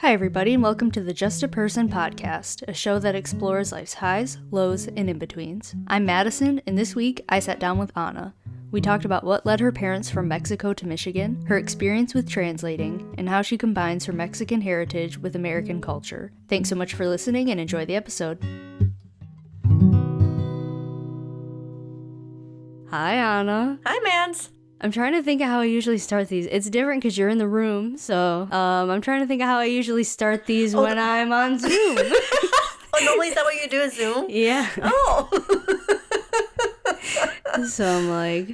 Hi, everybody, and welcome to the Just a Person podcast, a show that explores life's highs, lows, and in-betweens. I'm Madison, and this week I sat down with Anna. We talked about what led her parents from Mexico to Michigan, her experience with translating, and how she combines her Mexican heritage with American culture. Thanks so much for listening, and enjoy the episode. Hi, Anna. Hi, Mans. I'm trying to think of how I usually start these. It's different because you're in the room, so I'm trying to think of how I usually start these when I'm on Zoom. Oh, normally is that what you do, is Zoom? Yeah. Oh. So I'm like,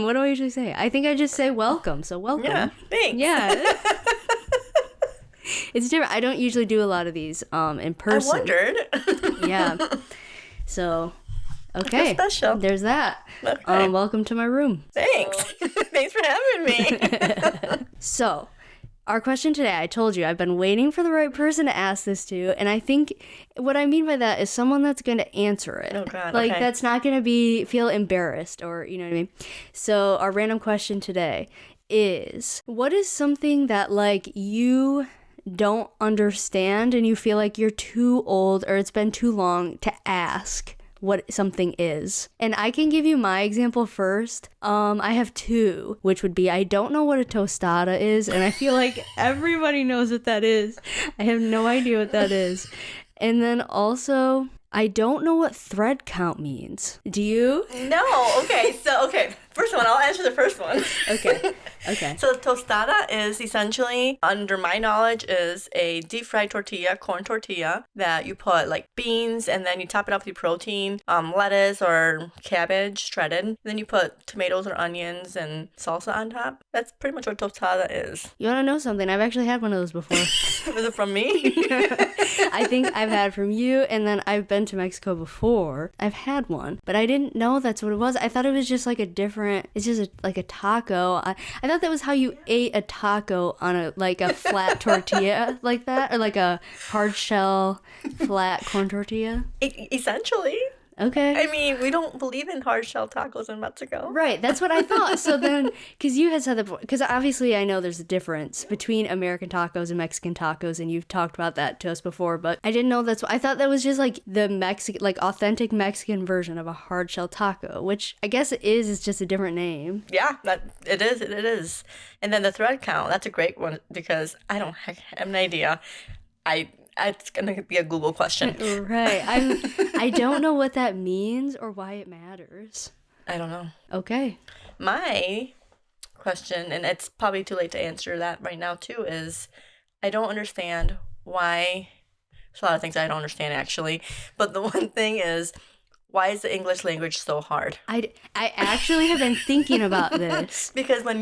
what do I usually say? I think I just say welcome, so welcome. Yeah, thanks. Yeah. It's different. I don't usually do a lot of these in person. I wondered. Yeah. So... Okay, special. There's that. Okay. Welcome to my room. Thanks. Thanks for having me. So, our question today, I told you, I've been waiting for the right person to ask this to, and I think what I mean by that is someone that's going to answer it. Oh, God, Like, okay. that's not going to feel embarrassed, or, you know what I mean? So, our random question today is, what is something that, like, you don't understand and you feel like you're too old or it's been too long to ask what something is? And I can give you my example first. I have two, which would be I don't know what a tostada is, and I feel like everybody knows what that is. I have no idea what that is. And then also, I don't know what thread count means. Do you? No. Okay. First one. I'll answer the first one. Okay. So tostada is essentially, under my knowledge, is a deep fried tortilla, corn tortilla, that you put like beans and then you top it up with your protein, lettuce or cabbage shredded. And then you put tomatoes or onions and salsa on top. That's pretty much what tostada is. You want to know something? I've actually had one of those before. Was it from me? I think I've had from you, and then I've been to Mexico before. I've had one, but I didn't know that's what it was. I thought it was just like it's just like a taco. I thought that was how you ate a taco on a flat tortilla like that, or like a hard shell flat corn tortilla. Essentially. Okay. I mean, we don't believe in hard shell tacos in Mexico. Right, that's what I thought. So then, because you had said that before, because obviously I know there's a difference between American tacos and Mexican tacos, and you've talked about that to us before, but I didn't know that's what, I thought that was just like the Mexican, like authentic Mexican version of a hard shell taco, which I guess it is, it's just a different name. Yeah, it is. And then the thread count, that's a great one because I have no idea. It's going to be a Google question. Right. I don't know what that means or why it matters. I don't know. Okay. My question, and it's probably too late to answer that right now too, is I don't understand why. There's a lot of things I don't understand actually. But the one thing is, why is the English language so hard? I actually have been thinking about this. Because when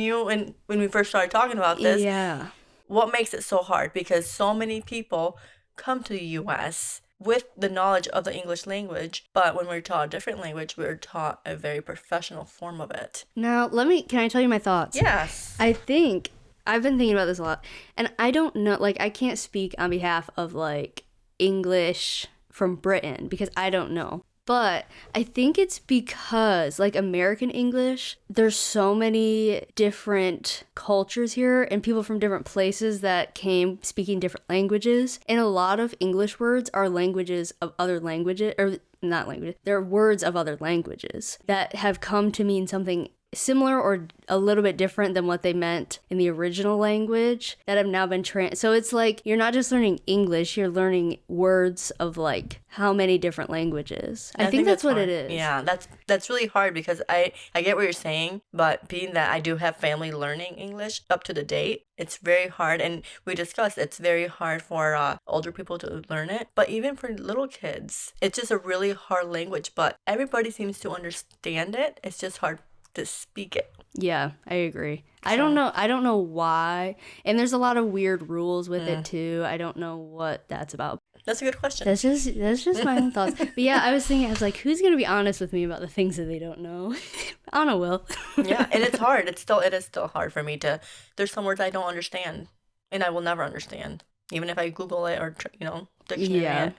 we first started talking about this, yeah. What makes it so hard? Because so many people come to the U.S. with the knowledge of the English language, but when we're taught a different language, we're taught a very professional form of it. Now, can I tell you my thoughts? Yes. I think, I've been thinking about this a lot, and I don't know, like, I can't speak on behalf of, like, English from Britain, because I don't know. But I think it's because, like, American English, there's so many different cultures here and people from different places that came speaking different languages. And a lot of English words are languages of other languages, or not languages, they're words of other languages that have come to mean something similar or a little bit different than what they meant in the original language that have now been so it's like you're not just learning English, you're learning words of like how many different languages. I think that's what hard. it is. Yeah, that's really hard because I get what you're saying, but being that I do have family learning English up to the date, it's very hard, and we discussed it's very hard for older people to learn it, but even for little kids, it's just a really hard language, but everybody seems to understand it. It's just hard to speak it. Yeah, I agree. So. I don't know why. And there's a lot of weird rules with it too. I don't know what that's about. That's a good question. That's just my own thoughts. But yeah, I was thinking, I was like, who's going to be honest with me about the things that they don't know? Anna will. Yeah, and it's hard. It is still hard for me to, there's some words I don't understand and I will never understand. Even if I Google it or, dictionary it.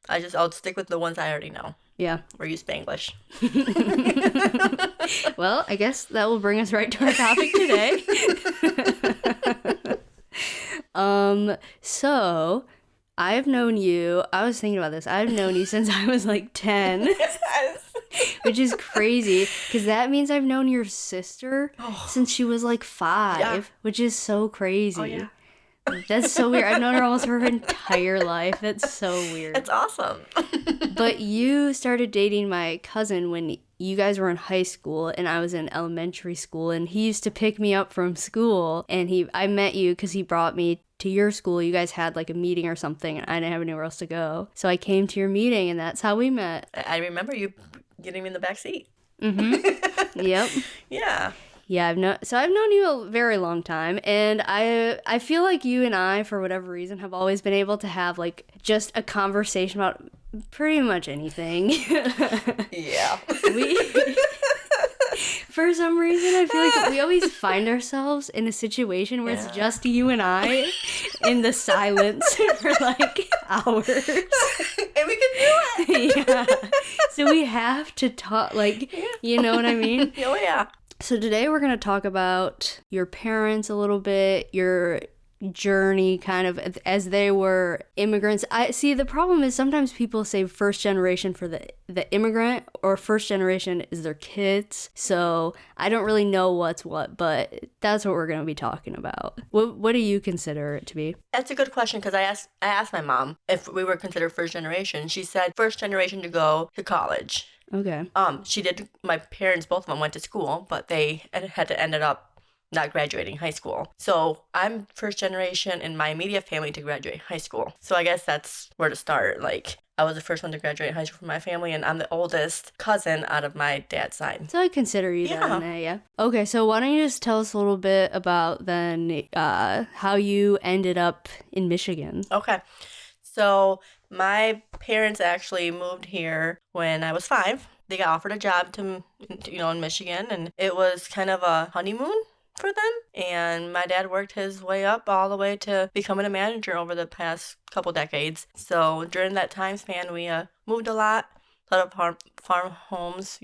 I'll stick with the ones I already know. Yeah. Or use Spanglish. Well, I guess that will bring us right to our topic today. So I've known you, I was thinking about this, I've known you since I was like 10, Yes. which is crazy because that means I've known your sister since she was like 5, Yeah. which is so crazy. Oh, yeah. That's so weird. I've known her almost her entire life. That's so weird. It's awesome. But you started dating my cousin when you guys were in high school and I was in elementary school, and he used to pick me up from school, and I met you because he brought me to your school. You guys had like a meeting or something and I didn't have anywhere else to go. So I came to your meeting and that's how we met. I remember you getting me in the back seat. Mm-hmm. Yep. Yeah. Yeah, I've known you a very long time, and I feel like you and I, for whatever reason, have always been able to have like just a conversation about pretty much anything. Yeah. For some reason, I feel like we always find ourselves in a situation where it's just you and I in the silence for like hours. And we can do it. Yeah. So we have to talk, like, you know what I mean? Oh, yeah. So today we're going to talk about your parents a little bit, your journey kind of as they were immigrants. I see the problem is sometimes people say first generation for the immigrant, or first generation is their kids. So I don't really know what's what, but that's what we're going to be talking about. What do you consider it to be? That's a good question, because I asked my mom if we were considered first generation. She said first generation to go to college. Okay. She did. My parents, both of them, went to school, but they had to ended up not graduating high school. So I'm first generation in my immediate family to graduate high school. So I guess that's where to start. Like, I was the first one to graduate high school from my family, and I'm the oldest cousin out of my dad's side. So I consider you then, yeah. Okay, so why don't you just tell us a little bit about then how you ended up in Michigan? Okay. So my parents actually moved here when I was 5. They got offered a job in Michigan, and it was kind of a honeymoon for them. And my dad worked his way up all the way to becoming a manager over the past couple decades. So during that time span, we moved a lot of farm homes,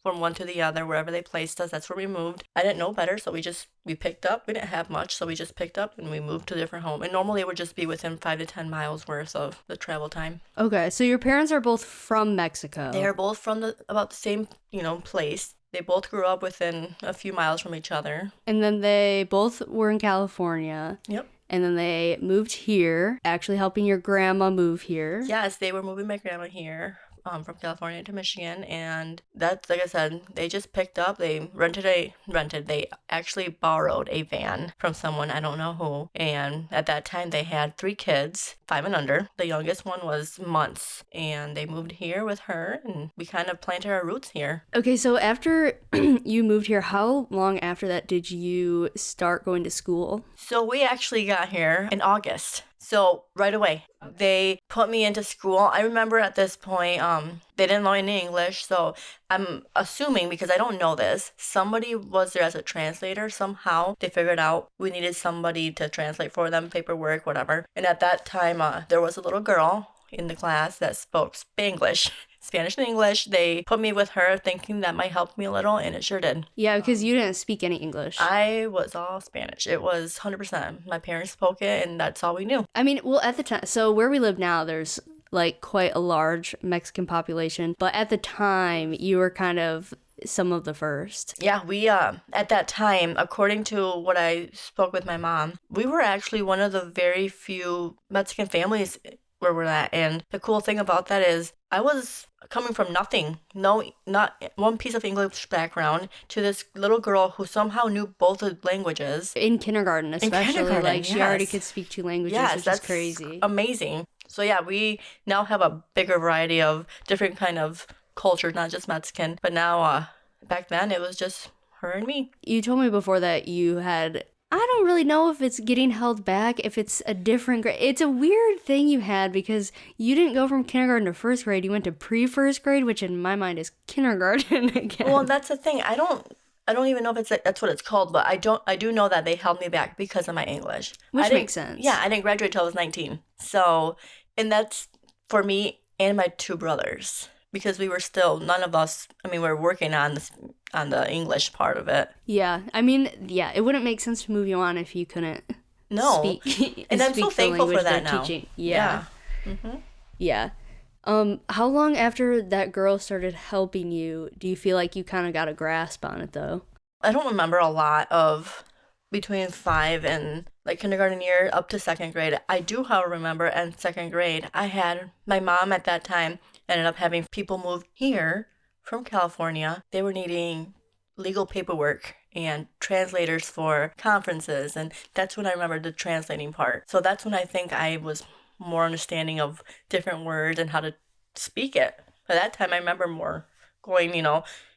from one to the other, wherever they placed us, that's where we moved. I didn't know better, so we picked up. We didn't have much, so we just picked up and we moved to a different home. And normally it would just be within 5 to 10 miles worth of the travel time. Okay, so your parents are both from Mexico. They are both from about the same, place. They both grew up within a few miles from each other. And then they both were in California. Yep. And then they moved here, actually helping your grandma move here. Yes, they were moving my grandma here. From California to Michigan, and that's, like I said, they just picked up. They they actually borrowed a van from someone, I don't know who, and at that time they had 3 kids, 5 and under. The youngest one was months, and they moved here with her, and we kind of planted our roots here. Okay, so after you moved here, how long after that did you start going to school? So we actually got here in August. So right away, they put me into school. I remember at this point, they didn't know any English. So I'm assuming, because I don't know this, somebody was there as a translator. Somehow they figured out we needed somebody to translate for them, paperwork, whatever. And at that time, there was a little girl in the class that spoke Spanglish. Spanish and English. They put me with her thinking that might help me a little, and it sure did. Yeah, because you didn't speak any English. I was all Spanish. It was 100%. My parents spoke it, and that's all we knew. I mean, well, at the time, so where we live now, there's like quite a large Mexican population, but at the time, you were kind of some of the first. Yeah, we, at that time, according to what I spoke with my mom, we were actually one of the very few Mexican families where we're at. And the cool thing about that is I was coming from nothing, not one piece of English background, to this little girl who somehow knew both the languages. In kindergarten, especially. Like, she already could speak 2 languages, which is crazy. Amazing. So yeah, we now have a bigger variety of different kind of cultures, not just Mexican. But now, back then, it was just her and me. You told me before that you had... I don't really know if it's getting held back, if it's a different grade. It's a weird thing you had because you didn't go from kindergarten to first grade. You went to pre-first grade, which in my mind is kindergarten again. Well, that's the thing. I don't even know if that's what it's called, but I do know that they held me back because of my English. Which makes sense. Yeah, I didn't graduate till I was 19. So, and that's for me and my 2 brothers. Because we were still, none of us, we were working on the English part of it. Yeah, it wouldn't make sense to move you on if you couldn't No. speak And I'm so speak the thankful for language that they're now. teaching. Yeah. Yeah. How long after that girl started helping you do you feel like you kind of got a grasp on it though? I don't remember a lot of between 5 and like kindergarten year up to second grade. I do, however, remember in second grade, I had my mom at that time ended up having people move here from California. They were needing legal paperwork and translators for conferences, and that's when I remember the translating part. So that's when I think I was more understanding of different words and how to speak it. By that time, I remember more going,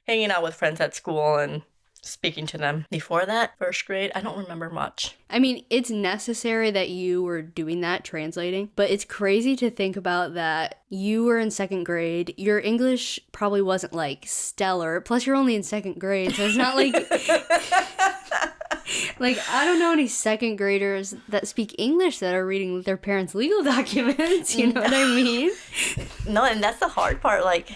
hanging out with friends at school and speaking to them. Before that, first grade, I don't remember much. I mean, it's necessary that you were doing that translating, but it's crazy to think about that you were in second grade. Your English probably wasn't like stellar. Plus, you're only in second grade, so it's not like like I don't know any second graders that speak English that are reading their parents' legal documents. You know what I mean? No, and that's the hard part. Like,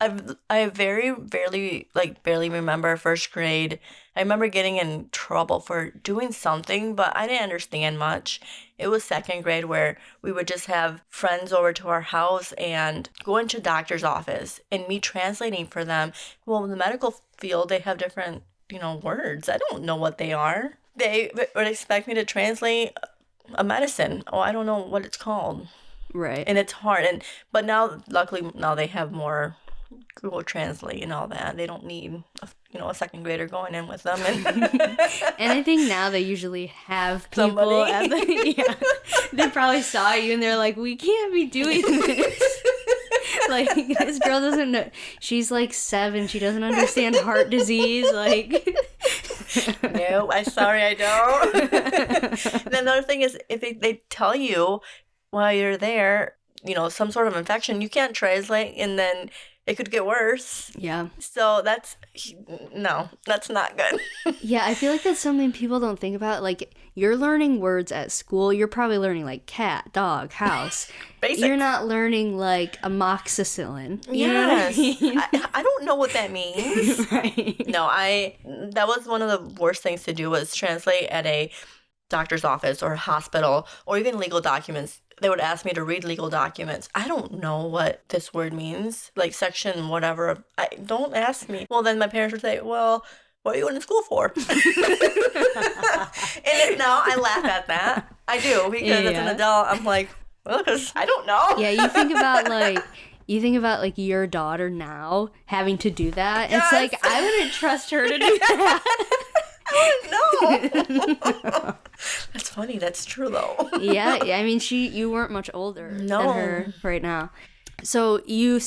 I very barely remember first grade. I remember getting in trouble for doing something, but I didn't understand much. It was second grade where we would just have friends over to our house and go into doctor's office and me translating for them. Well, in the medical field, they have different, words. I don't know what they are. They would expect me to translate a medicine. Oh, I don't know what it's called. Right. And it's hard. But now, luckily, now they have more Google Translate and all that. They don't need a second grader going in with them. And and I think now they usually have people at they probably saw you and they're like, we can't be doing this. Like, this girl doesn't know. She's like 7. She doesn't understand heart disease. Like, no, I don't. And another thing is, if they tell you while you're there, some sort of infection, you can't translate, and then it could get worse. Yeah. So that's not good. Yeah, I feel like that's something people don't think about. Like, you're learning words at school. You're probably learning like cat, dog, house. Basics. You're not learning like amoxicillin. You know what I mean? I don't know what that means. Right. No, that was one of the worst things to do was translate at a doctor's office or hospital or even legal documents. They would ask me to read legal documents. I don't know what this word means, like section whatever. Don't ask me. Well, then my parents would say, well, what are you going to school for? And now I laugh at that. I do, because as an adult, I'm like, well, because I don't know. Yeah, you think about like your daughter now having to do that. Yes. It's like, I wouldn't trust her to do that. No. That's funny. That's true, though. Yeah. I mean, you weren't much older than her right now. So you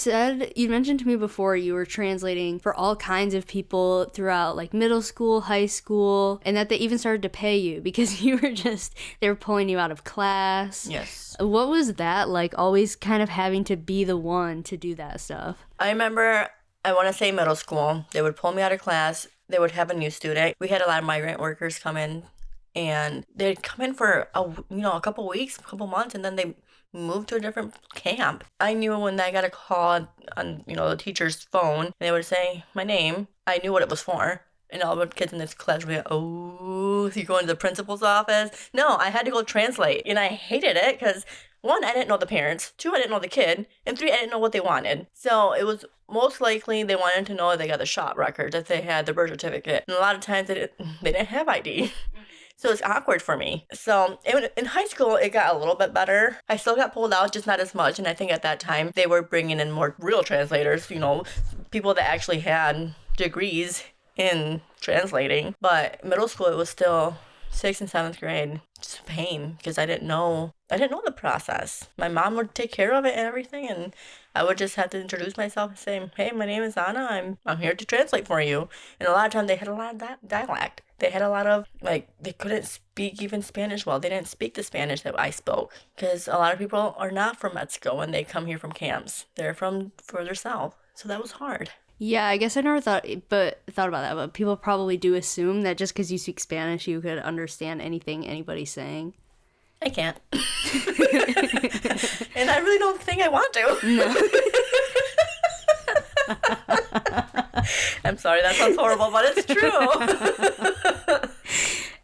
mentioned to me before you were translating for all kinds of people throughout like middle school, high school, and that they even started to pay you because they were pulling you out of class. Yes. What was that like, always kind of having to be the one to do that stuff? I remember, I want to say middle school, they would pull me out of class. They would have a new student. We had a lot of migrant workers come in, and they'd come in for a couple weeks, a couple months, and then they moved to a different camp. I knew when I got a call on the teacher's phone, and they would say my name, I knew what it was for. And all the kids in this class would be like, oh, so you go into the principal's office? No, I had to go translate. And I hated it because, 1, I didn't know the parents. 2, I didn't know the kid. And 3, I didn't know what they wanted. So it was most likely they wanted to know if they got the shop record, if they had the birth certificate. And a lot of times they didn't have ID. So it's awkward for me. So in high school, it got a little bit better. I still got pulled out, just not as much. And I think at that time, they were bringing in more real translators, people that actually had degrees in translating. But middle school, it was still 6th and 7th grade. Just a pain because I didn't know the process. My mom would take care of it and everything, and I would just have to introduce myself and say, hey, my name is Anna. I'm here to translate for you. And a lot of times they had a lot of dialect. They had a lot of, they couldn't speak even Spanish well. They didn't speak the Spanish that I spoke because a lot of people are not from Mexico when they come here from camps. They're from further south. So that was hard. Yeah, I guess I never thought about that, but people probably do assume that just because you speak Spanish, you could understand anything anybody's saying. I can't. And I really don't think I want to. No. I'm sorry, that sounds horrible, but it's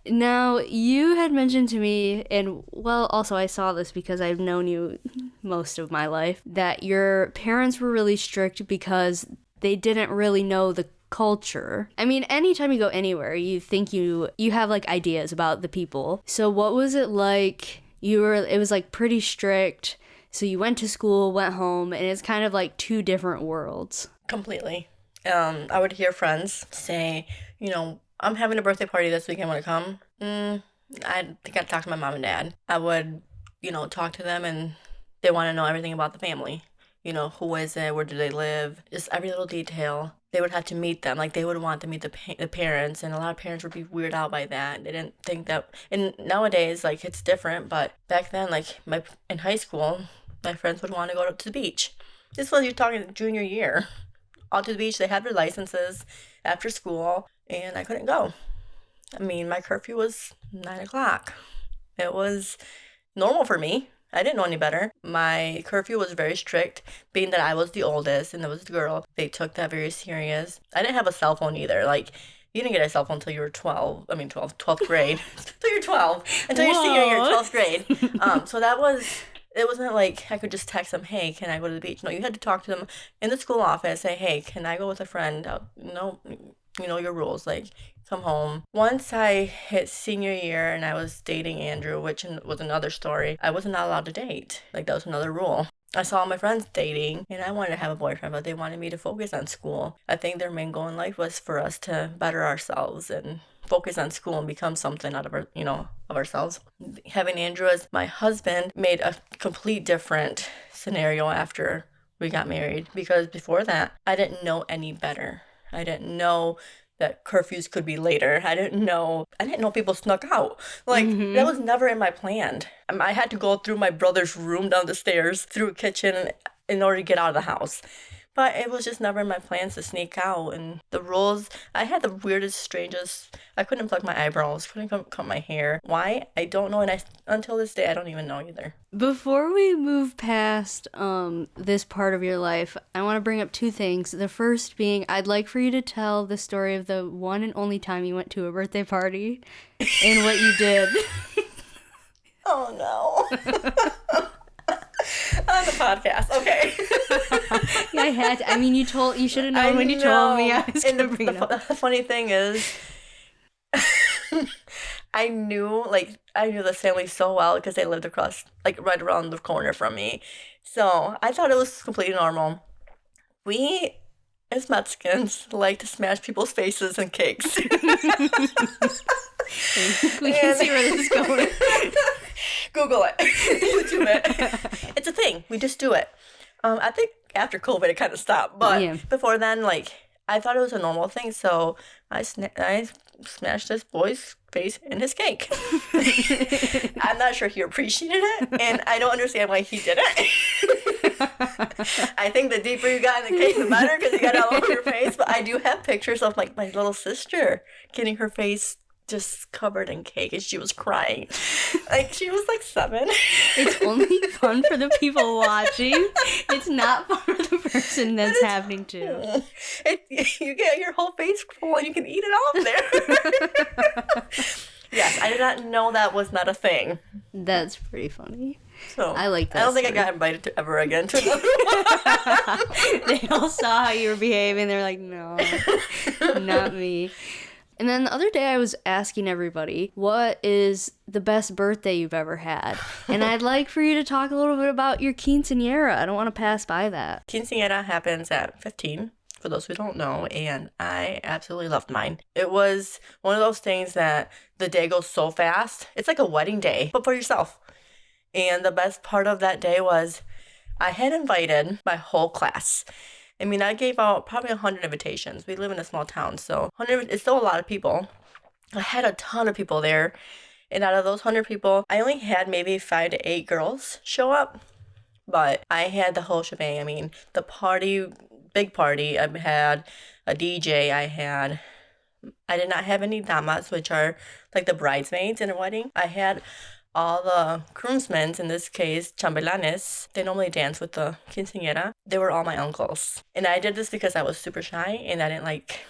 true. Now, you had mentioned to me, and well, also I saw this because I've known you most of my life, that your parents were really strict because they didn't really know the culture. I mean, anytime you go anywhere, you think you have like ideas about the people. So what was it like? It was like pretty strict. So you went to school, went home, and it's kind of like two different worlds. Completely. I would hear friends say, I'm having a birthday party this weekend. Want to come? I think I'd talk to my mom and dad. I would, talk to them, and they want to know everything about the family. Who is it? Where do they live? Just every little detail. They would have to meet them. Like, they would want to meet the parents, and a lot of parents would be weirded out by that. They didn't think that. And nowadays, like, it's different, but back then, like, in high school, my friends would want to go to the beach. This was, you're talking junior year. All to the beach. They had their licenses after school, and I couldn't go. I mean, my curfew was 9 o'clock. It was normal for me. I didn't know any better. My curfew was very strict, being that I was the oldest and there was the girl. They took that very serious. I didn't have a cell phone either. Like, you didn't get a cell phone until you were 12th grade. Until you're 12. Until you're senior year, 12th grade. So it wasn't like I could just text them, hey, can I go to the beach? No, you had to talk to them in the school office, say, hey, can I go with a friend? No, you know your rules, like, come home. Once I hit senior year and I was dating Andrew, which was another story, I was not allowed to date. Like, that was another rule. I saw my friends dating, and I wanted to have a boyfriend, but they wanted me to focus on school. I think their main goal in life was for us to better ourselves and focus on school and become something out of of ourselves. Having Andrew as my husband made a complete different scenario after we got married, because before that, I didn't know any better. I didn't know that curfews could be later. I didn't know people snuck out. Like, that was never in my plan. I had to go through my brother's room down the stairs, through a kitchen, in order to get out of the house. But it was just never in my plans to sneak out. And the rules, I had the weirdest, strangest, I couldn't pluck my eyebrows, couldn't cut my hair. Why? I don't know, and until this day, I don't even know either. Before we move past this part of your life, I want to bring up two things. The first being, I'd like for you to tell the story of the one and only time you went to a birthday party and what you did. Oh, no. On the podcast, okay. Yeah, I had to. I mean, you should have known when you told me I was going to bring it up. The funny thing is, I knew this family so well because they lived across, like, right around the corner from me. So I thought it was completely normal. We, as Mexicans, like to smash people's faces and cakes. We can see where this is going. Google it. YouTube it. It's a thing. We just do it. I think after COVID it kind of stopped, but before then, like, I thought it was a normal thing, so I smashed this boy's face in his cake. I'm not sure he appreciated it, and I don't understand why he did it. I think the deeper you got in the cake, the better, because you got it all over your face. But I do have pictures of, like, my little sister getting her face just covered in cake, and she was crying. Like, she was like 7. It's only fun for the people watching. It's not fun for the person that's happening to. You get your whole face full and you can eat it off there. Yes, I did not know that was not a thing. That's pretty funny. So I like that. I don't think I got invited to ever again to another one. They all saw how you were behaving. They're like, no, not me. And then the other day I was asking everybody, what is the best birthday you've ever had? And I'd like for you to talk a little bit about your quinceañera. I don't want to pass by that. Quinceañera happens at 15, for those who don't know, and I absolutely loved mine. It was one of those things that the day goes so fast. It's like a wedding day, but for yourself. And the best part of that day was I had invited my whole class. I mean, I gave out probably 100 invitations. We live in a small town, so 100 is still a lot of people. I had a ton of people there, and out of those 100 people, I only had maybe 5 to 8 girls show up, but I had the whole shebang. I mean, the party, big party, I had a DJ, I did not have any damas, which are like the bridesmaids in a wedding. I had all the groomsmen, in this case, chambelanes, they normally dance with the quinceañera. They were all my uncles. And I did this because I was super shy and I didn't like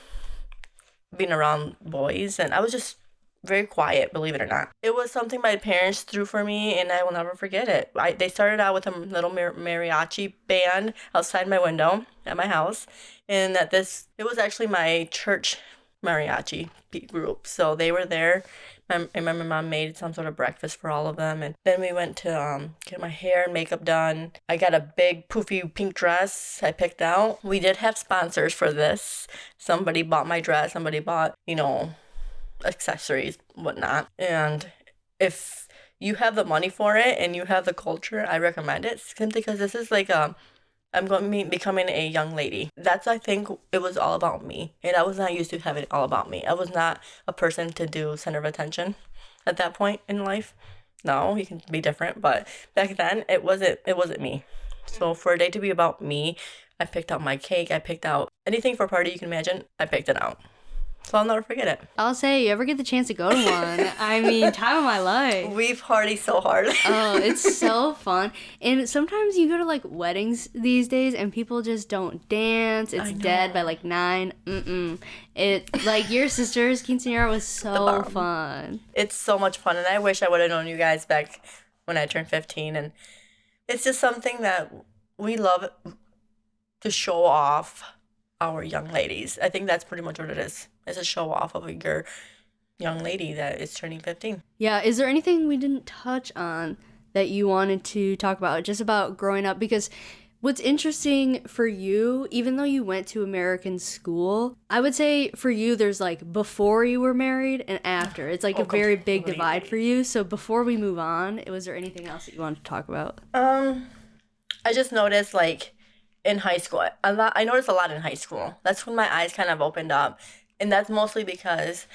being around boys. And I was just very quiet, believe it or not. It was something my parents threw for me, and I will never forget it. They started out with a little mariachi band outside my window at my house, and it was actually my church mariachi group. So they were there. I remember my mom made some sort of breakfast for all of them, and then we went to get my hair and makeup done. I got a big poofy pink dress I picked out. We did have sponsors for this. Somebody bought my dress. Somebody bought, accessories, whatnot. And if you have the money for it and you have the culture, I recommend it simply because this is like I'm going to be becoming a young lady. I think it was all about me. And I was not used to having it all about me. I was not a person to do center of attention at that point in life. No, you can be different, but back then it wasn't me. So for a day to be about me, I picked out my cake. I picked out anything for a party you can imagine. I picked it out. So I'll never forget it. I'll say, you ever get the chance to go to one? I mean, time of my life. We've partied so hard. Oh, it's so fun. And sometimes you go to like weddings these days and people just don't dance. It's dead by like 9. It like your sister's quinceañera was so fun. It's so much fun, and I wish I would have known you guys back when I turned 15. And it's just something that we love to show off our young ladies. I think that's pretty much what it is. It's a show off of your young lady that is turning 15. Yeah, is there anything we didn't touch on that you wanted to talk about, just about growing up? Because what's interesting for you, even though you went to American school, I would say for you there's like before you were married and after. It's like a very big divide for you. So before we move on, was there anything else that you wanted to talk about? I just noticed like in high school, I noticed a lot in high school. That's when my eyes kind of opened up. And that's mostly because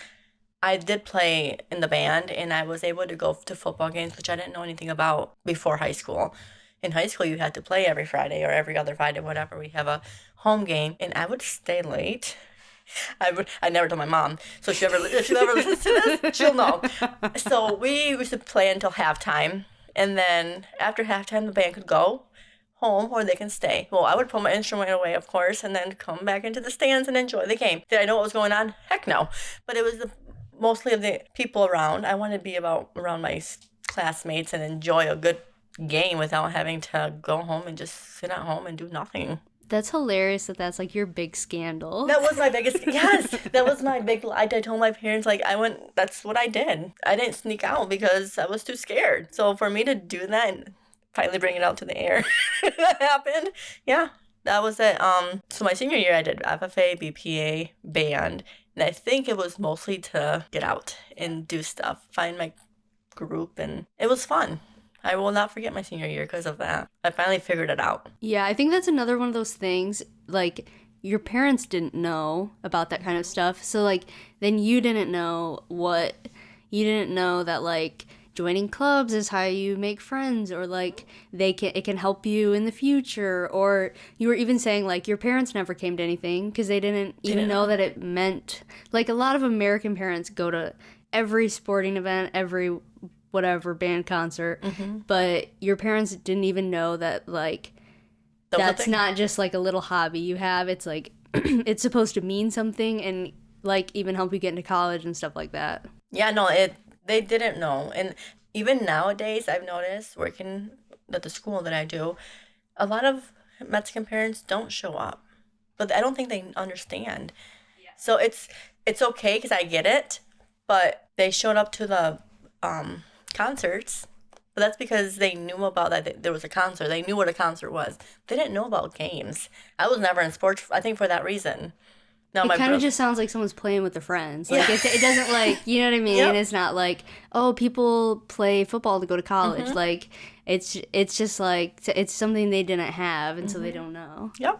I did play in the band and I was able to go to football games, which I didn't know anything about before high school. In high school, you had to play every Friday or every other Friday, whatever. We have a home game, and I would stay late. I never told my mom, so if she ever listens to this, she'll know. So we used to play until halftime, and then after halftime, the band could go home or they can stay. Well, I would put my instrument away, of course, and then come back into the stands and enjoy the game. Did I know what was going on? Heck no. But it was mostly of the people around. I wanted to be around my classmates and enjoy a good game without having to go home and just sit at home and do nothing. That's hilarious that's like your big scandal. That was my biggest, yes, that was my big, I told my parents, like, that's what I did. I didn't sneak out because I was too scared. So for me to do that and finally bring it out to the air, that happened. Yeah, that was it. So my senior year, I did FFA, BPA, band, and I think it was mostly to get out and do stuff, find my group, and it was fun. I will not forget my senior year because of that. I finally figured it out. Yeah, I think that's another one of those things, like, your parents didn't know about that kind of stuff, so, like, then you didn't know that, like, joining clubs is how you make friends, or like it can help you in the future. Or you were even saying like your parents never came to anything because they didn't even know that it meant, like, a lot of American parents go to every sporting event, every whatever band concert, but your parents didn't even know that like that's not just like a little hobby you have. It's like it's supposed to mean something and like even help you get into college and stuff like that. Yeah, no, they didn't know. And even nowadays, I've noticed working at the school that I do, a lot of Mexican parents don't show up. But I don't think they understand. Yeah. So it's okay because I get it. But they showed up to the concerts. But that's because they knew about that there was a concert. They knew what a concert was. They didn't know about games. I was never in sports, I think, for that reason. No, it kind of just sounds like someone's playing with their friends. Like it doesn't like, you know what I mean? Yep. It's not like, oh, people play football to go to college. Like it's just like it's something they didn't have, and so they don't know. Yep.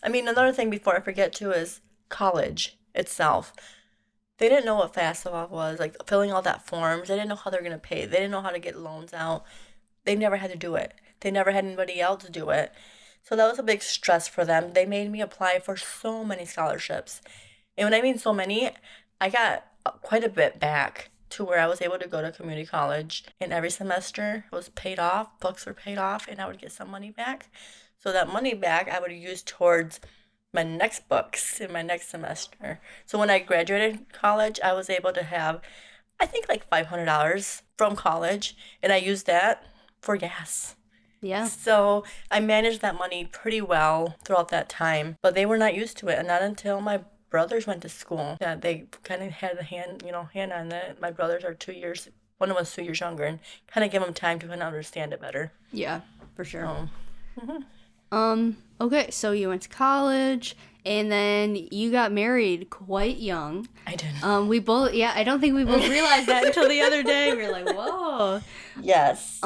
I mean, another thing before I forget too is college itself. They didn't know what FAFSA was, like filling all that forms. They didn't know how they're gonna pay. They didn't know how to get loans out. They never had to do it. They never had anybody else to do it. So that was a big stress for them. They made me apply for so many scholarships. And when I mean so many, I got quite a bit back to where I was able to go to community college. And every semester was paid off, books were paid off, and I would get some money back. So that money back I would use towards my next books in my next semester. So when I graduated college, I was able to have I think like $500 from college, and I used that for gas. Yeah. So I managed that money pretty well throughout that time, but they were not used to it, and not until my brothers went to school that they kind of had a hand on it. My brothers are 2 years, one of us 2 years younger, and kind of give them time to kind of understand it better. Yeah, for sure. So, Okay, so you went to college and then you got married quite young. I did. We both, yeah, I don't think we both realized that until the other day. We were like, whoa. Yes.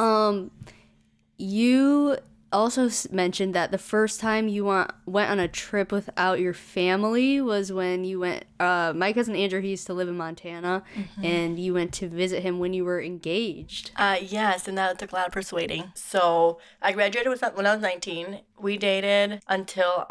You also mentioned that the first time you went on a trip without your family was when you went, my cousin Andrew, he used to live in Montana, and you went to visit him when you were engaged. Yes, and that took a lot of persuading. So I graduated when I was 19. We dated until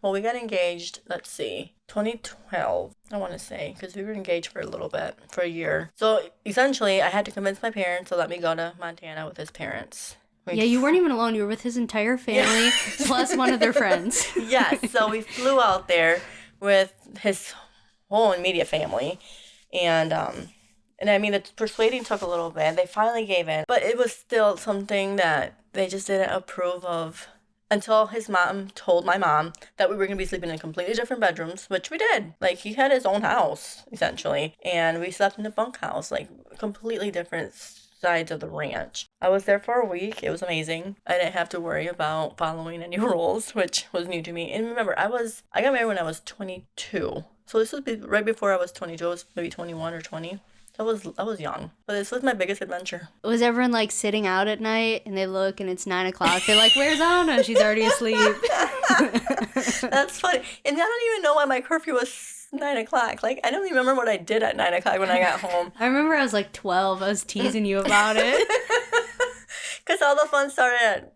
we got engaged, let's see, 2012, I want to say, because we were engaged for a little bit, for a year. So essentially, I had to convince my parents to let me go to Montana with his parents. Yeah, you weren't even alone. You were with his entire family, plus one of their friends. Yes, so we flew out there with his whole immediate family. And I mean, the persuading took a little bit. They finally gave in. But it was still something that they just didn't approve of until his mom told my mom that we were going to be sleeping in completely different bedrooms, which we did. Like, he had his own house, essentially. And we slept in a bunkhouse, like, completely different sides of the ranch. I was there for a week. It was amazing. I didn't have to worry about following any rules, which was new to me. And remember, I got married when I was 22. So this was right before I was 22. I was maybe 21 or 20. I was young. But this was my biggest adventure. Was everyone like sitting out at night and they look and it's 9 o'clock? They're like, where's Anna? She's already asleep. That's funny. And I don't even know why my curfew was 9 o'clock. Like, I don't even remember what I did at 9 o'clock when I got home. I remember I was like 12. I was teasing you about it. Because all the fun started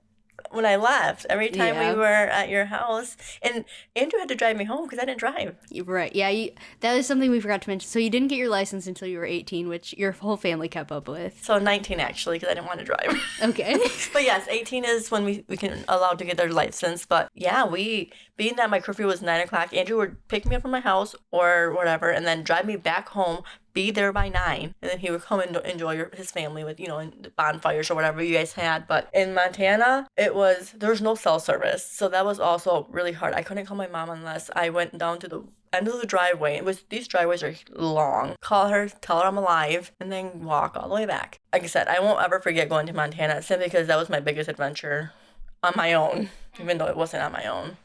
when I left. Every time we were at your house. And Andrew had to drive me home because I didn't drive. Right. Yeah, that is something we forgot to mention. So you didn't get your license until you were 18, which your whole family kept up with. So 19, actually, because I didn't want to drive. Okay. But yes, 18 is when we can allowed to get their license. But yeah, being that my curfew was 9 o'clock, Andrew would pick me up from my house or whatever and then drive me back home, be there by 9, and then he would come and enjoy his family with, bonfires or whatever you guys had. But in Montana, there was no cell service. So that was also really hard. I couldn't call my mom unless I went down to the end of the driveway. These driveways are long. Call her, tell her I'm alive, and then walk all the way back. Like I said, I won't ever forget going to Montana simply because that was my biggest adventure on my own, even though it wasn't on my own.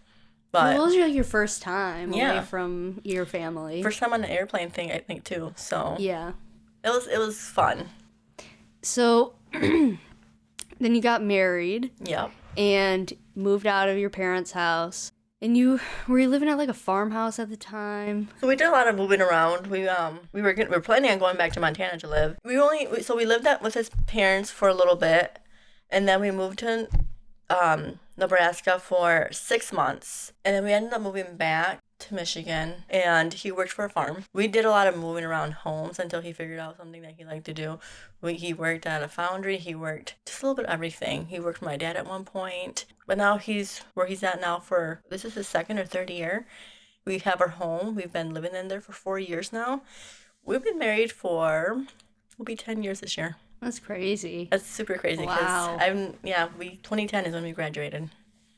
But what was your first time away from your family? First time on an airplane thing, I think, too. So yeah, it was fun. So then you got married. Yep. And moved out of your parents' house. And were you living at like a farmhouse at the time? So we did a lot of moving around. We were planning on going back to Montana to live. We lived with his parents for a little bit, and then we moved to Nebraska for 6 months, and then we ended up moving back to Michigan, and he worked for a farm. We did a lot of moving around homes until he figured out something that he liked to do. He worked at a foundry. He worked just a little bit of everything. He worked for my dad at one point, but now he's where he's at now this is his second or third year. We have our home. We've been living in there for 4 years now. We've been married will be 10 years this year. That's crazy. That's super crazy. Wow. 2010 is when we graduated.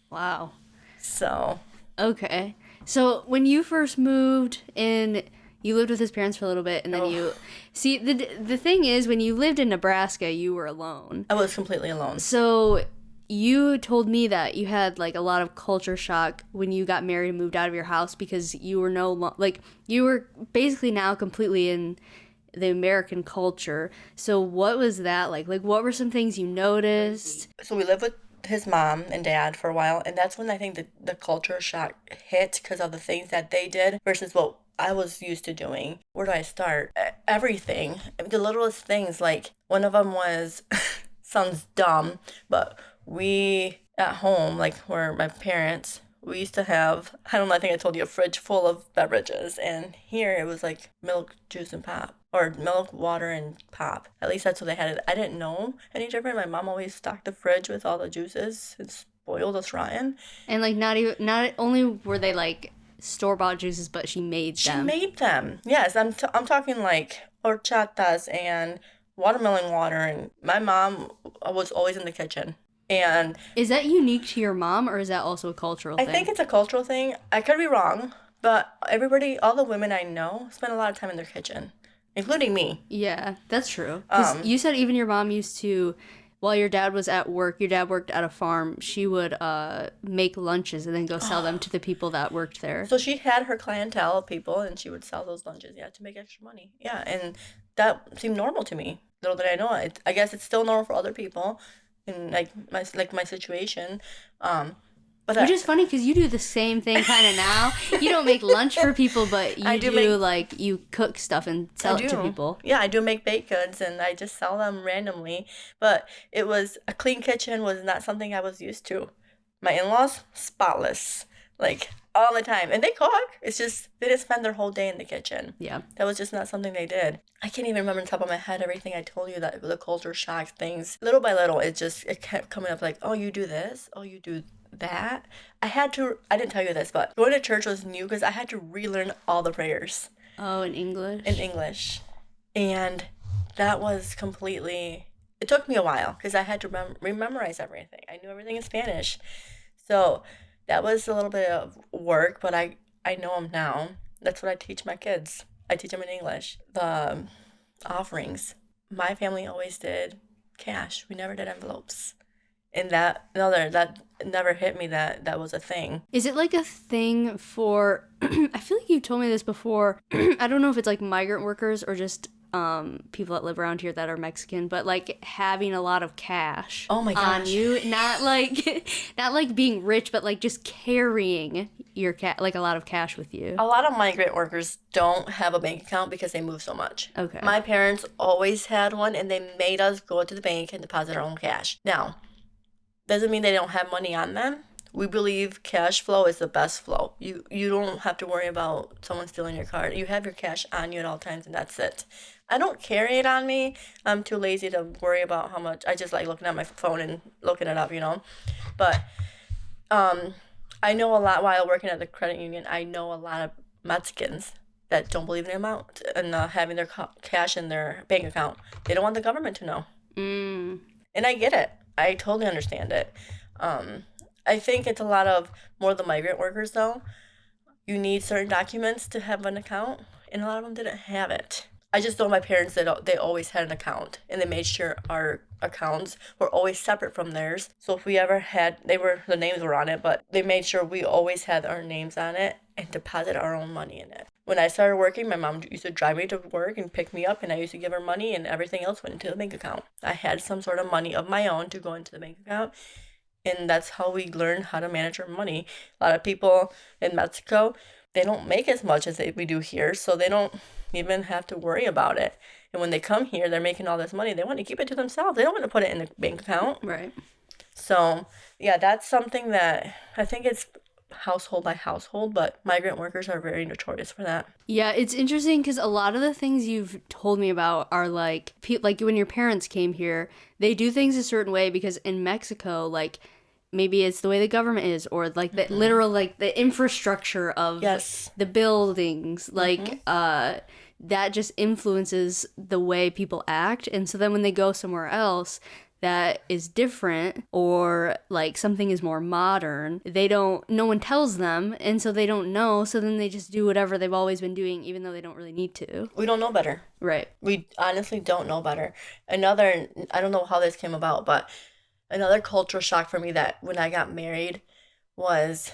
Wow. So. Okay. So when you first moved in, you lived with his parents for a little bit, and then the thing is, when you lived in Nebraska, you were alone. I was completely alone. So you told me that you had like a lot of culture shock when you got married and moved out of your house because you were you were basically now completely in the American culture. So what was that like? Like, what were some things you noticed? So we lived with his mom and dad for a while, and that's when I think the culture shock hit because of the things that they did versus what I was used to doing. Where do I start? Everything. The littlest things, like one of them was, sounds dumb, but we at home, like where my parents, we used to have, I don't know, I think I told you, a fridge full of beverages, and here it was like milk, juice, and pop. Or milk, water, and pop. At least that's what they had. I didn't know any different. My mom always stocked the fridge with all the juices. It's spoiled, it's rotten. And like not only were they like store-bought juices, but she made them. She made them. Yes, I'm talking like horchatas and watermelon water. And my mom was always in the kitchen. And Is that unique to your mom, or is that also a cultural I thing? think it's a cultural thing. I could be wrong, but everybody, all the women I know, spend a lot of time in their kitchen, including me. Yeah, that's true. 'Cause you said even your mom used to, while your dad was at work, your dad worked at a farm, she would make lunches and then go sell them to the people that worked there. So she had her clientele of people, and she would sell those lunches, yeah, to make extra money. Yeah, and that seemed normal to me. Little did I know it. I guess it's still normal for other people, in my situation. But Which is funny because you do the same thing kind of now. You don't make lunch for people, but you you cook stuff and sell it to people. Yeah, I do make baked goods, and I just sell them randomly. But it was a clean kitchen was not something I was used to. My in-laws, spotless, like all the time, and they cook. It's just they didn't spend their whole day in the kitchen. Yeah, that was just not something they did. I can't even remember on top of my head everything I told you, that the culture shock things. Little by little, it kept coming up like, oh, you do this, oh, you do that. I didn't tell you this, but going to church was new because I had to relearn all the prayers. Oh, in English? In English. And that was completely, it took me a while because I had to rememorize everything. I knew everything in Spanish. So that was a little bit of work, but I know them now. That's what I teach my kids. I teach them in English. The offerings. My family always did cash. We never did envelopes. And that never hit me that was a thing. Is it like a thing for, I feel like you told me this before. I don't know if it's like migrant workers or just people that live around here that are Mexican, but like having a lot of cash on you, not like being rich, but like just carrying your like a lot of cash with you. A lot of migrant workers don't have a bank account because they move so much. Okay. My parents always had one, and they made us go to the bank and deposit our own cash. Now, doesn't mean they don't have money on them. We believe cash flow is the best flow. You don't have to worry about someone stealing your card. You have your cash on you at all times, and that's it. I don't carry it on me. I'm too lazy to worry about how much. I just like looking at my phone and looking it up, But I know a lot while working at the credit union. I know a lot of Mexicans that don't believe in the amount and having their cash in their bank account. They don't want the government to know. And I get it. I totally understand it. I think it's a lot of more the migrant workers, though. You need certain documents to have an account, and a lot of them didn't have it. I just know my parents, that they always had an account, and they made sure our accounts were always separate from theirs. So if we ever had, the names were on it, but they made sure we always had our names on it and deposit our own money in it. When I started working, my mom used to drive me to work and pick me up, and I used to give her money, and everything else went into the bank account. I had some sort of money of my own to go into the bank account, and that's how we learned how to manage our money. A lot of people in Mexico, they don't make as much as we do here, so they don't even have to worry about it. And when they come here, they're making all this money. They want to keep it to themselves. They don't want to put it in the bank account. Right. So, yeah, that's something that I think it's household by household, but migrant workers are very notorious for that. Yeah, it's interesting because a lot of the things you've told me about are like when your parents came here, they do things a certain way because in Mexico, like maybe it's the way the government is, or like the literal like the infrastructure of the buildings, like that just influences the way people act. And so then when they go somewhere else that is different, or like something is more modern, no one tells them, and so they don't know, so then they just do whatever they've always been doing, even though they don't really need to. We don't know better. Right. We honestly don't know better. I don't know how this came about, but another cultural shock for me that when I got married was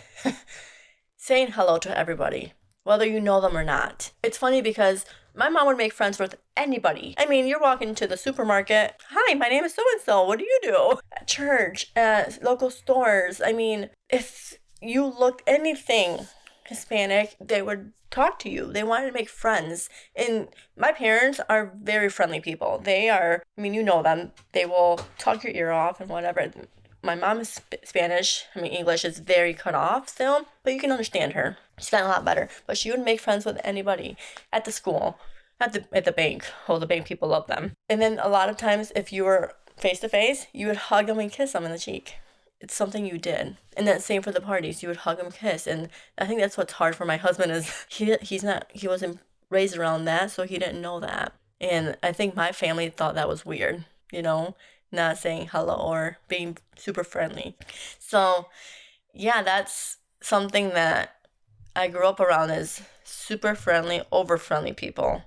saying hello to everybody, whether you know them or not. It's funny because my mom would make friends with anybody. I mean, you're walking to the supermarket. Hi, my name is so-and-so. What do you do? At church, at local stores. I mean, if you looked anything Hispanic, they would talk to you. They wanted to make friends. And my parents are very friendly people. They are, I mean, you know them. They will talk your ear off and whatever. My mom is Spanish. I mean, English is very cut off still, but you can understand her. She's gotten a lot better. But she would make friends with anybody at the school, at the bank. Oh, the bank people love them. And then a lot of times, if you were face to face, you would hug them and kiss them in the cheek. It's something you did. And then same for the parties. You would hug and kiss. And I think that's what's hard for my husband is he wasn't raised around that, so he didn't know that. And I think my family thought that was weird, not saying hello or being super friendly. So, yeah, that's something that I grew up around is super friendly, over friendly people.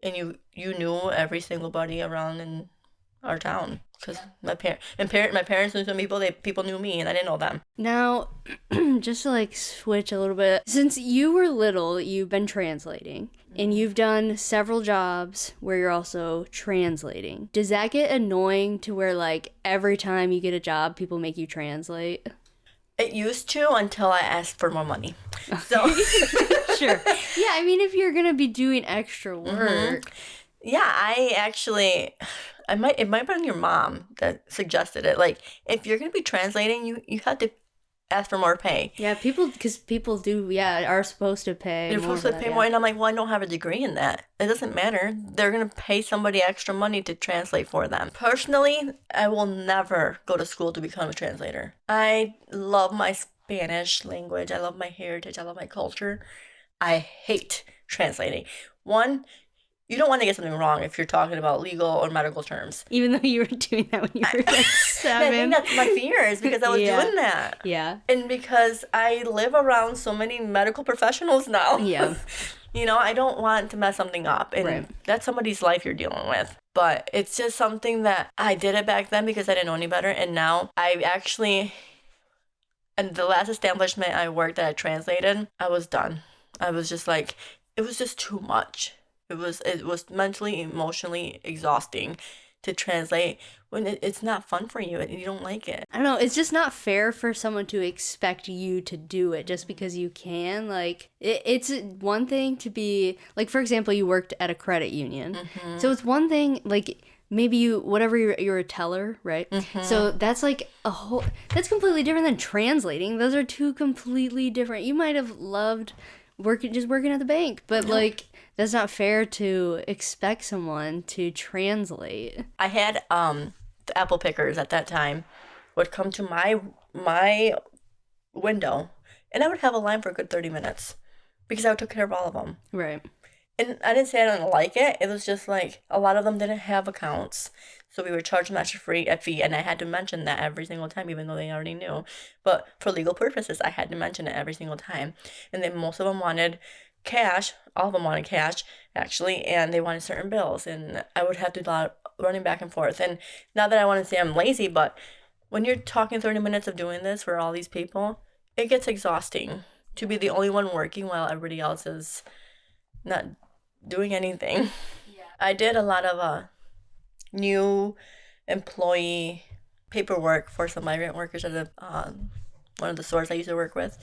And you knew every single buddy around in our town because my parents knew some people. People knew me, and I didn't know them. Now, just to like switch a little bit, since you were little, you've been translating, and you've done several jobs where you're also translating. Does that get annoying to where like every time you get a job, people make you translate? It used to until I asked for more money. So Sure. Yeah, I mean, if you're gonna be doing extra work. Yeah, it might have been your mom that suggested it. Like, if you're gonna be translating, you have to ask for more pay. Yeah, because people do, are supposed to pay. They're supposed to pay more, and I'm like, well, I don't have a degree in that. It doesn't matter. They're gonna pay somebody extra money to translate for them. Personally, I will never go to school to become a translator. I love my Spanish language. I love my heritage. I love my culture. I hate translating. One, you don't want to get something wrong if you're talking about legal or medical terms. Even though you were doing that when you were like 7. I think that's my fear is because I was doing that. Yeah. And because I live around so many medical professionals now. Yeah. I don't want to mess something up. And that's somebody's life you're dealing with. But it's just something that I did it back then because I didn't know any better. And now and the last establishment I worked that I translated, I was done. I was just like, it was just too much. It was mentally, emotionally exhausting to translate when it's not fun for you and you don't like it. I don't know. It's just not fair for someone to expect you to do it just because you can. Like, it's one thing to be, like, for example, you worked at a credit union. Mm-hmm. So it's one thing, like, maybe you're a teller, right? Mm-hmm. So that's like that's completely different than translating. Those are two completely different. You might have loved working at the bank, but like, that's not fair to expect someone to translate. I had the apple pickers at that time would come to my window, and I would have a line for a good 30 minutes because I took care of all of them. Right. And I didn't say I didn't like it. It was just like a lot of them didn't have accounts. So we were charged them extra fee, and I had to mention that every single time, even though they already knew. But for legal purposes, I had to mention it every single time. And then most of them wanted cash. All of them wanted cash, actually, and they wanted certain bills. And I would have to do a lot of running back and forth. And not that I want to say I'm lazy, but when you're talking 30 minutes of doing this for all these people, it gets exhausting to be the only one working while everybody else is not doing anything. Yeah. I did a lot of new employee paperwork for some migrant workers at one of the stores I used to work with,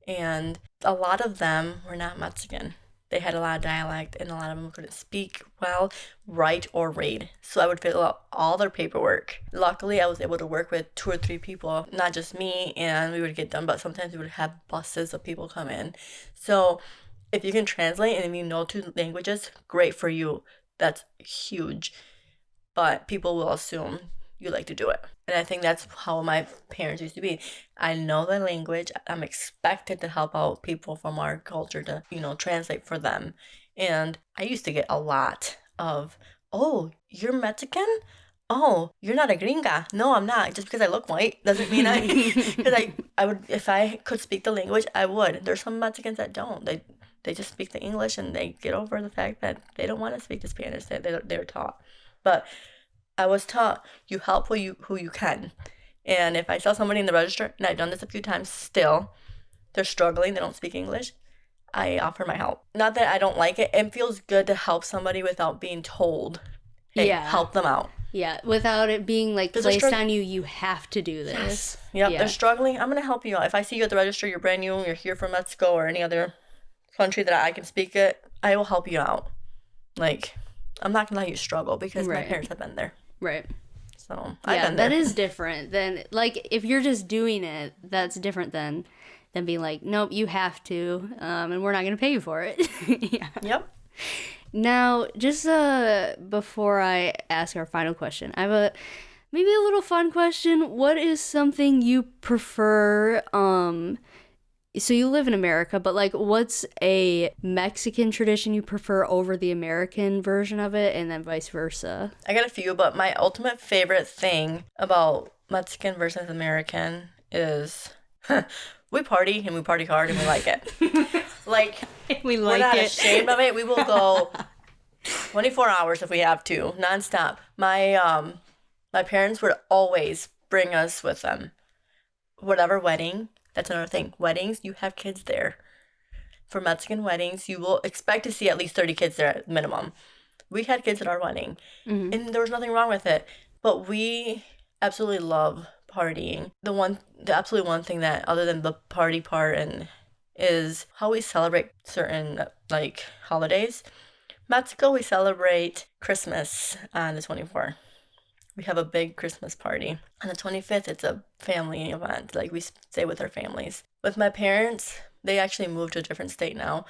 and a lot of them were not Mexican. They had a lot of dialect, and a lot of them couldn't speak well, write, or read. So I would fill out all their paperwork. Luckily, I was able to work with 2 or 3 people, not just me, and we would get done, but sometimes we would have buses of people come in. So if you can translate and if you know 2 languages, great for you. That's huge. But people will assume you like to do it. And I think that's how my parents used to be. I know the language. I'm expected to help out people from our culture to, translate for them. And I used to get a lot of, oh, you're Mexican? Oh, you're not a gringa. No, I'm not. Just because I look white doesn't mean because I would, if I could speak the language, I would. There's some Mexicans that don't. They just speak the English and they get over the fact that they don't want to speak the Spanish that they're taught. But I was taught you help who you can. And if I saw somebody in the register, and I've done this a few times still, they're struggling, they don't speak English, I offer my help. Not that I don't like it. It feels good to help somebody without being told, hey, help them out. Yeah, without it being like placed on you, you have to do this. Yep, they're struggling. I'm going to help you out. If I see you at the register, you're brand new, you're here from Mexico or any other country that I can speak it, I will help you out. Like, I'm not going to let you struggle because my parents have been there. Right. So, I've been there. That is different than, like, if you're just doing it, that's different than being like, nope, you have to, and we're not going to pay you for it. Yeah. Yep. Now, just before I ask our final question, I have maybe a little fun question. What is something you prefer so you live in America, but like what's a Mexican tradition you prefer over the American version of it, and then vice versa? I got a few, but my ultimate favorite thing about Mexican versus American is we party and we party hard and we like it. Like, We we're like not it. ashamed of it. We will go 24 hours if we have to, nonstop. My parents would always bring us with them. Whatever wedding, that's another thing. Weddings, you have kids there. For Mexican weddings, you will expect to see at least 30 kids there at minimum. We had kids at our wedding, and there was nothing wrong with it. But we absolutely love partying. The absolutely one thing that, other than the party part, and is how we celebrate certain like holidays. Mexico, we celebrate Christmas on the 24th. We have a big Christmas party. On the 25th, it's a family event. Like, we stay with our families. With my parents, they actually moved to a different state now.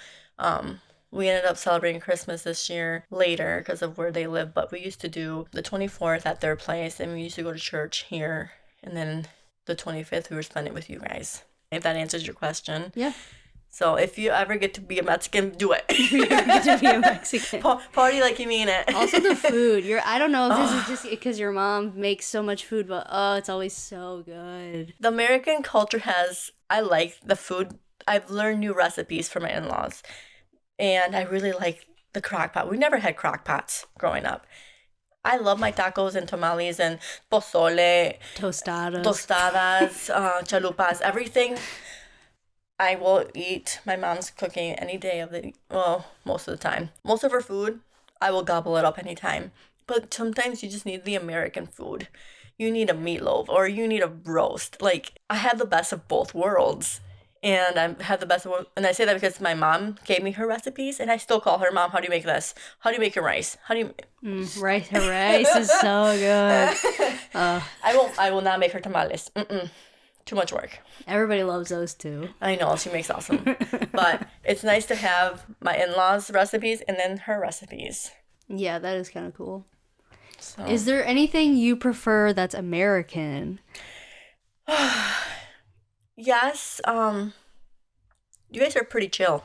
We ended up celebrating Christmas this year later because of where they live, but we used to do the 24th at their place, and we used to go to church here, and then the 25th, we were spending it with you guys. If that answers your question. Yeah. So if you ever get to be a Mexican, do it. You get to be a Mexican. Party like you mean it. Also the food. I don't know if this is just because your mom makes so much food, but it's always so good. The American culture I like the food. I've learned new recipes from my in-laws. And I really like the crock pot. We never had crock pots growing up. I love my tacos and tamales and pozole, tostadas, chalupas, everything. I will eat my mom's cooking any day of most of the time. Most of her food, I will gobble it up anytime. But sometimes you just need the American food. You need a meatloaf or you need a roast. Like, I have the best of both worlds. And I have the best of both. And I say that because my mom gave me her recipes, and I still call her, Mom, how do you make this? How do you make your rice? How do you... Rice is so good. I will not make her tamales. Too much work. Everybody loves those too. I know, she makes awesome. But it's nice to have my in-laws' recipes and then her recipes. Yeah, that is kind of cool. So. Is there anything you prefer that's American? Yes. You guys are pretty chill.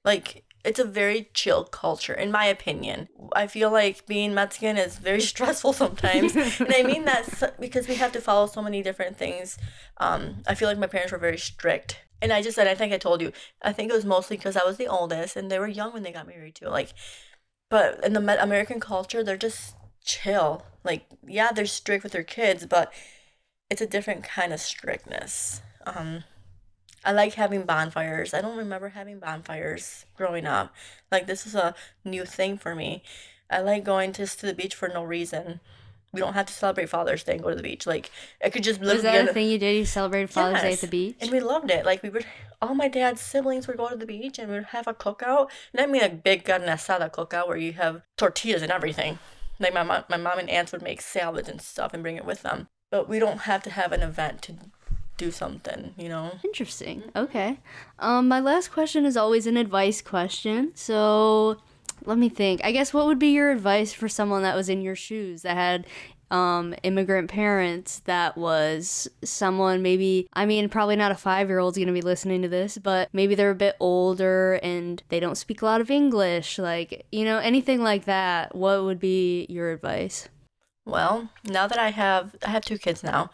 Like, it's a very chill culture, in my opinion. I feel like being Mexican is very stressful sometimes. And I mean that because we have to follow so many different things. I feel like my parents were very strict. And I think I told you, I think it was mostly because I was the oldest and they were young when they got married too. Like, but in the American culture, they're just chill. Like, yeah, they're strict with their kids, but it's a different kind of strictness. I like having bonfires. I don't remember having bonfires growing up. Like, this is a new thing for me. I like going just to the beach for no reason. We don't have to celebrate Father's Day and go to the beach. Like, I could just live. Was that a thing you did? You celebrated Father's Day at the beach? And we loved it. Like, all my dad's siblings would go to the beach and we would have a cookout. And I mean a big carne asada cookout where you have tortillas and everything. Like, my mom and aunts would make salads and stuff and bring it with them. But we don't have to have an event to do something, you know? Interesting. Okay. My last question is always an advice question. So let me think. I guess what would be your advice for someone that was in your shoes, that had immigrant parents, that was someone maybe, I mean, probably not a 5-year-old's going to be listening to this, but maybe they're a bit older and they don't speak a lot of English, like, you know, anything like that. What would be your advice? Well, now that I have 2 kids now.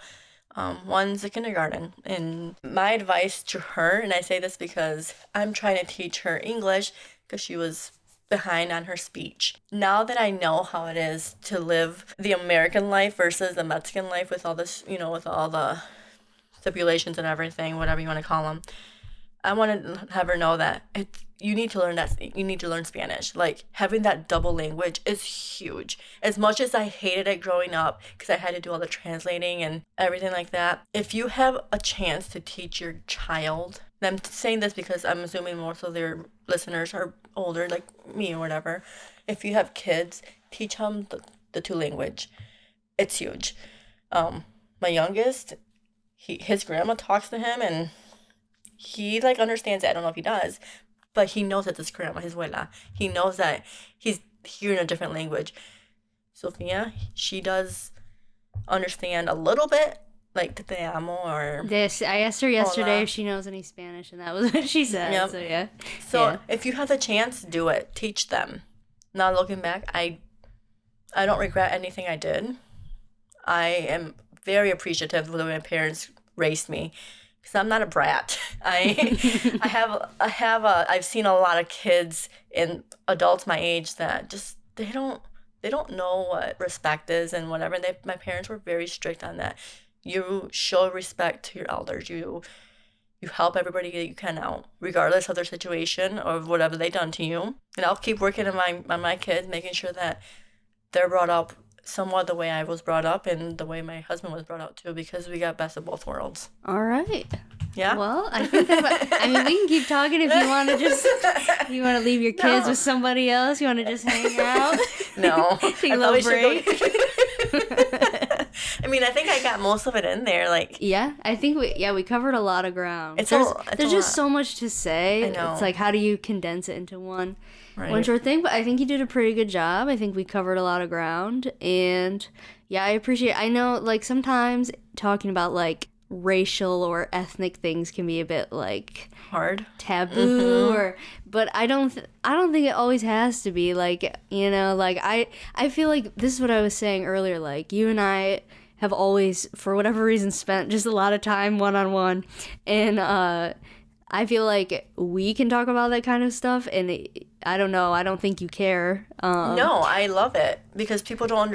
One's a kindergarten, and my advice to her, and I say this because I'm trying to teach her English because she was behind on her speech. Now that I know how it is to live the American life versus the Mexican life with all this, you know, with all the stipulations and everything, whatever you want to call them, I want to have her know that you need to learn Spanish. Like, having that double language is huge. As much as I hated it growing up because I had to do all the translating and everything like that, if you have a chance to teach your child, and I'm saying this because I'm assuming most of their listeners are older, like me or whatever. If you have kids, teach them the 2 language. It's huge. My youngest, his grandma talks to him and he like understands it. I don't know if he does, but he knows that this grandma, his abuela, he knows that he's hearing a different language. Sophia, she does understand a little bit, like te amo or This I asked her yesterday hola. if she knows any Spanish, and that was what she said. Yep. So yeah. So Yeah. if you have the chance, do it. Teach them. Now looking back, I don't regret anything I did. I am very appreciative of the way my parents raised me, because I'm not a brat. I've seen a lot of kids and adults my age that just they don't know what respect is and whatever. My parents were very strict on that. You show respect to your elders. You help everybody that you can out, regardless of their situation or whatever they done to you. And I'll keep working on my kids, making sure that they're brought up somewhat the way I was brought up and the way my husband was brought up too, because we got best of both worlds. All right. Yeah. Well, I think I mean, we can keep talking if you want to just, you want to leave your kids with somebody else, you want to just hang out. No. Take a little break. I mean, I think I got most of it in there. Like, yeah, I think we covered a lot of ground. It's there's a just lot. so much to say. I know. It's like, how do you condense it into one Right. short thing? But I think you did a pretty good job. I think we covered a lot of ground, and yeah, I appreciate. I know, like, sometimes talking about like racial or ethnic things can be a bit like hard. taboo, but I don't think it always has to be, like, you know, like I feel like this is what I was saying earlier, like you and I have always, for whatever reason, spent just a lot of time one-on-one, and I feel like we can talk about that kind of stuff, and I don't know, I don't think you care. No, I love it because people don't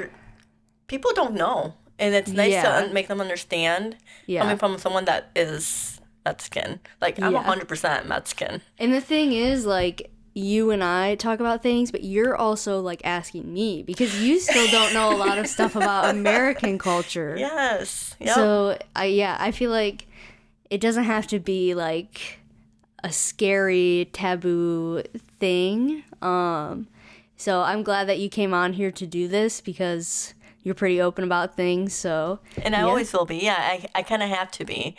know, and it's nice to make them understand. Yeah. Coming from someone that is Mexican, like I'm Yeah. 100% Mexican. And the thing is, like, you and I talk about things, but you're also like asking me because you still don't know a lot of stuff about American culture. Yes. Yep. So I feel like it doesn't have to be like a scary taboo thing. So I'm glad that you came on here to do this because you're pretty open about things. So And I always will be. Yeah, I kind of have to be.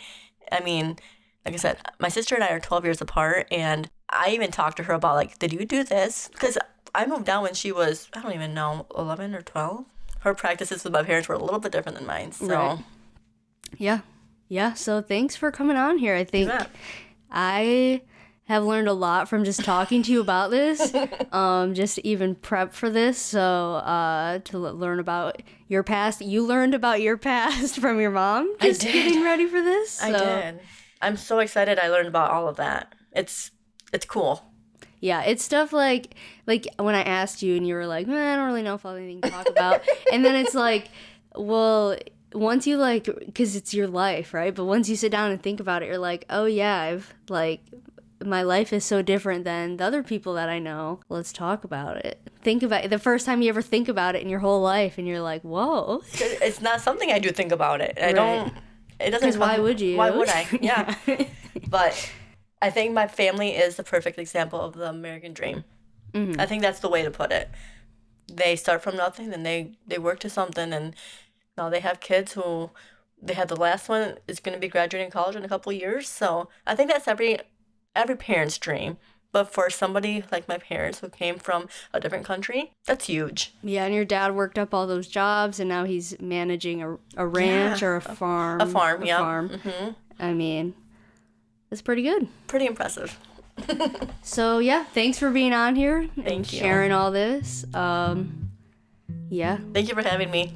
I mean, like I said, my sister and I are 12 years apart, and I even talked to her about, like, did you do this? Because I moved down when she was, I don't even know, 11 or 12. Her practices with my parents were a little bit different than mine. So, Right. Yeah. So thanks for coming on here. I think Yeah. I have learned a lot from just talking to you about this, just to even prep for this. So learn about your past. You learned about your past from your mom just getting ready for this. I did. I'm so excited I learned about all of that. It's cool. Yeah, it's stuff like when I asked you and you were like, I don't really know if I'll have anything to talk about. And then it's like, well, once you like, because it's your life, right? But once you sit down and think about it, you're like, oh yeah, I've like, my life is so different than the other people that I know. Let's talk about it. Think about it. The first time you ever think about it in your whole life, and you're like, whoa. It's not something I do think about it. I don't. It doesn't. Because why would you? Why would I? Yeah. But I think my family is the perfect example of the American dream. Mm-hmm. I think that's the way to put it. They start from nothing, then they work to something, and now they have kids who they had the last one is going to be graduating college in a couple of years. So I think that's every parent's dream. But for somebody like my parents who came from a different country, that's huge. Yeah, and your dad worked up all those jobs, and now he's managing a ranch or a farm. A farm, yeah. Mm-hmm. I mean, it's pretty good. Pretty impressive. So, yeah, thanks for being on here and Thank you. sharing all this. Yeah. Thank you for having me.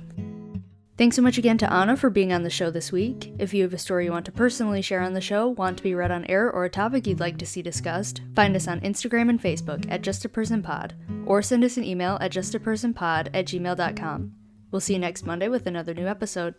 Thanks so much again to Anna for being on the show this week. If you have a story you want to personally share on the show, want to be read on air, or a topic you'd like to see discussed, find us on Instagram and Facebook at JustAPersonPod, or send us an email at justapersonpod@gmail.com. We'll see you next Monday with another new episode.